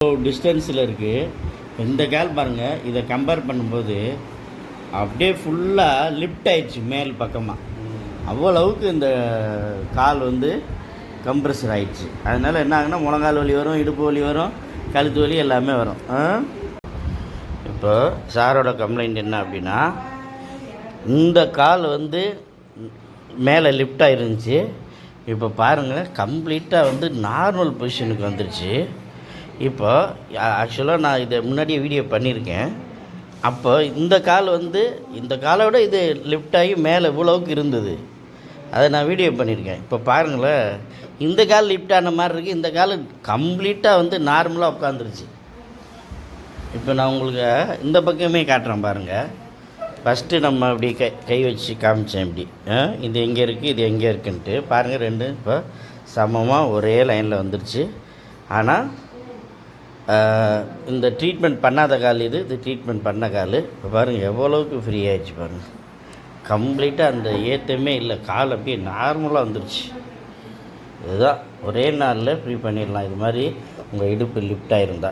டிஸ்டன்ஸில் இருக்குது. இந்த கால் பாருங்கள், இதை கம்பேர் பண்ணும்போது அப்படியே ஃபுல்லாக லிஃப்ட் ஆயிடுச்சு மேல் பக்கமாக. அவ்வளவுக்கு இந்த கால் வந்து கம்ப்ரெஷர் ஆயிடுச்சு. அதனால் என்ன ஆகுனா முழங்கால் வலி வரும், இடுப்பு வலி வரும், கழுத்து வலி எல்லாமே வரும். இப்போ சாரோட கம்ப்ளைண்ட் என்ன அப்படின்னா, இந்த கால் வந்து மேலே லிஃப்ட் ஆகிருந்துச்சு. இப்போ பாருங்கள், கம்ப்ளீட்டாக வந்து நார்மல் பொசிஷனுக்கு வந்துருச்சு. இப்போ ஆக்சுவலாக நான் இதை முன்னாடியே வீடியோ பண்ணியிருக்கேன். அப்போ இந்த கால் வந்து இந்த காலை விட இது லிஃப்ட் ஆகி மேலே இவ்வளவுக்கு இருந்தது. அதை நான் வீடியோ பண்ணியிருக்கேன். இப்போ பாருங்களேன், இந்த கால் லிஃப்ட் ஆன மாதிரி இருக்குது, இந்த கால் கம்ப்ளீட்டாக வந்து நார்மலாக உட்காந்துருச்சு. இப்போ நான் உங்களுக்கு இந்த பக்கமே காட்டுறேன் பாருங்கள். ஃபஸ்ட்டு நம்ம அப்படி கை வச்சு காமிச்சேன் இப்படி, இது எங்கே இருக்குது இது எங்கே இருக்குன்ட்டு பாருங்கள். ரெண்டும் இப்போ சமமாக ஒரே லைனில் வந்துருச்சு. ஆனால் இந்த ட்ரீட்மெண்ட் பண்ணாத கால் இது ட்ரீட்மெண்ட் பண்ண கால். இப்போ பாருங்கள் எவ்வளோவுக்கு ஃப்ரீ ஆகிடுச்சு பாருங்கள். கம்ப்ளீட்டாக அந்த ஏற்றமே இல்லை, கால் அப்படியே நார்மலாக வந்துருச்சு. இதுதான் ஒரே நாளில் ஃப்ரீ பண்ணிடலாம். இது மாதிரி உங்கள் இடுப்பு லிஃப்ட் ஆகிருந்தா.